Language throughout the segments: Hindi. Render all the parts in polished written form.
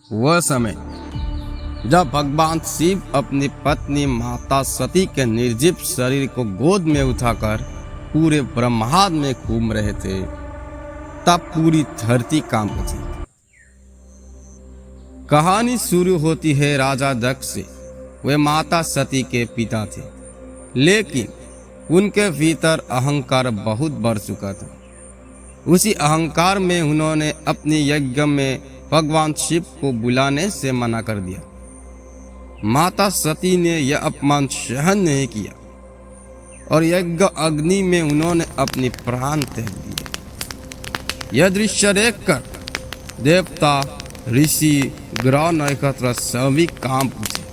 वह समय जब भगवान शिव अपनी पत्नी माता सती के निर्जीव शरीर को गोद में उठाकर पूरे ब्रह्मांड में घूम रहे थे, तब पूरी धरती कांप उठी। कहानी शुरू होती है राजा दक्ष से। वे माता सती के पिता थे, लेकिन उनके भीतर अहंकार बहुत बढ़ चुका था। उसी अहंकार में उन्होंने अपने यज्ञ में भगवान शिव को बुलाने से मना कर दिया। माता सती ने यह अपमान सहन नहीं किया और यज्ञ अग्नि में उन्होंने अपनी प्राण त्याग दिए। यह दृश्य देखकर देवता, ऋषि, ग्रह नक्षत्र सभी कांप उठे।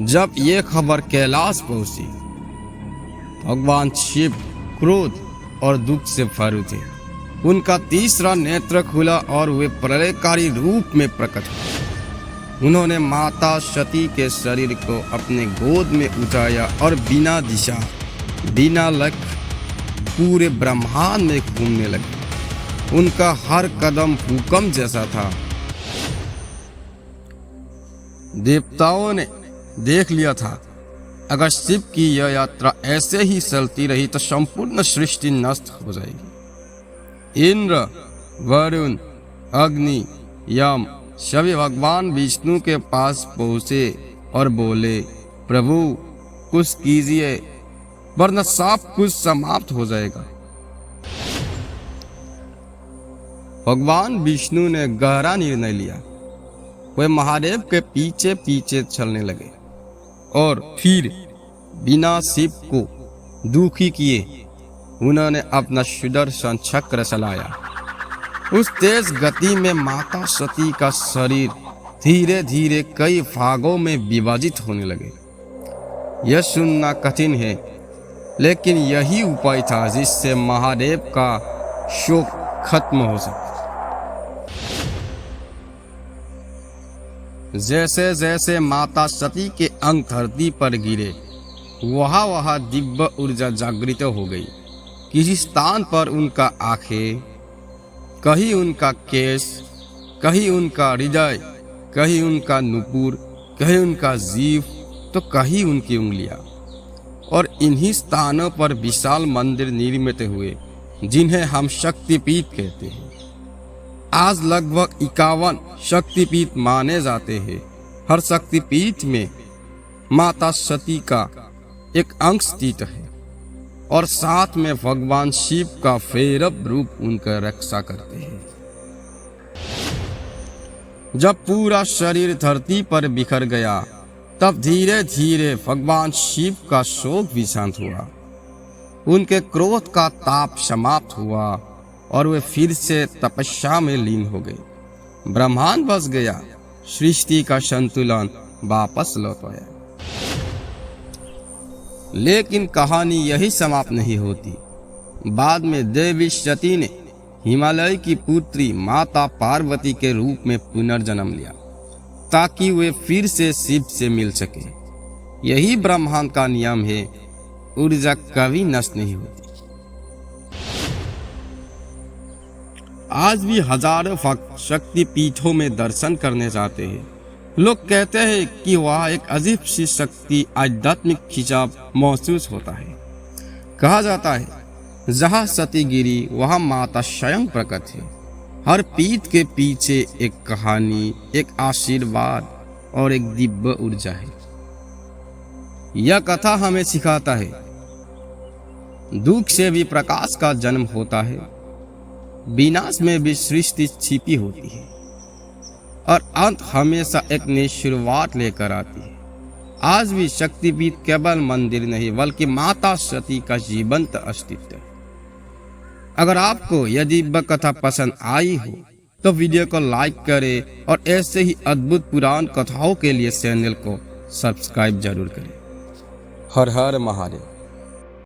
जब ये खबर कैलाश पहुंची, भगवान शिव क्रोध और दुख से भर उठे। उनका तीसरा नेत्र खुला और वे प्रलयकारी रूप में प्रकट हुए। उन्होंने माता सती के शरीर को अपने गोद में उठाया और बिना दिशा, बिना लक्ष्य पूरे ब्रह्मांड में घूमने लगे। उनका हर कदम भूकंप जैसा था। देवताओं ने देख लिया था, अगर शिव की यह यात्रा ऐसे ही चलती रही तो संपूर्ण सृष्टि नष्ट हो जाएगी। इंद्र, वरुण, अग्नि, यम सभी भगवान विष्णु के पास पहुंचे और बोले, प्रभु कुछ कीजिए वरना सब कुछ समाप्त हो जाएगा। भगवान विष्णु ने गहरा निर्णय लिया। वे महादेव के पीछे पीछे चलने लगे और फिर बिना शिव को दुखी किए उन्होंने अपना सुदर्शन चक्र चलाया। उस तेज गति में माता सती का शरीर धीरे धीरे कई भागों में विभाजित होने लगे। यह सुनना कठिन है, लेकिन यही उपाय था जिससे महादेव का शोक खत्म हो सके। जैसे जैसे माता सती के अंग धरती पर गिरे, वहां दिव्य ऊर्जा जागृत हो गई। किसी स्थान पर उनका आंखें, कहीं उनका केश, कहीं उनका हृदय, कहीं उनका नुपुर, कहीं उनका जीभ, तो कहीं उनकी उंगलियां। और इन्हीं स्थानों पर विशाल मंदिर निर्मित हुए, जिन्हें हम शक्तिपीठ कहते हैं। आज लगभग 51 शक्तिपीठ माने जाते हैं। हर शक्तिपीठ में माता सती का एक अंश स्थित है और साथ में भगवान शिव का भैरव रूप उनका रक्षा करते हैं। जब पूरा शरीर धरती पर बिखर गया, तब धीरे धीरे भगवान शिव का शोक भी शांत हुआ। उनके क्रोध का ताप समाप्त हुआ और वे फिर से तपस्या में लीन हो गए। ब्रह्मांड बस गया, सृष्टि का संतुलन वापस लौट आया। लेकिन कहानी यही समाप्त नहीं होती। बाद में देवी सती ने हिमालय की पुत्री माता पार्वती के रूप में पुनर्जन्म लिया, ताकि वे फिर से शिव से मिल सके। यही ब्रह्मांड का नियम है, ऊर्जा कभी नष्ट नहीं होती। आज भी हजारों भक्त शक्तिपीठों में दर्शन करने जाते हैं। लोग कहते हैं कि वह एक अजीब सी शक्ति, आध्यात्मिक खिंचाव महसूस होता है। कहा जाता है, जहाँ सती गिरी वहाँ माता स्वयं प्रकट है। हर पीठ के पीछे एक कहानी, एक आशीर्वाद और एक दिव्य ऊर्जा है। यह कथा हमें सिखाता है, दुख से भी प्रकाश का जन्म होता है, विनाश में भी सृष्टि छिपी होती है और अंत हमेशा एक नई शुरुआत लेकर आती है। आज भी शक्तिपीठ केवल मंदिर नहीं, बल्कि माता सती का जीवंत अस्तित्व है। अगर आपको यह दिव्य कथा पसंद आई हो तो वीडियो को लाइक करें और ऐसे ही अद्भुत पुराण कथाओं के लिए चैनल को सब्सक्राइब जरूर करें। हर हर महादेव।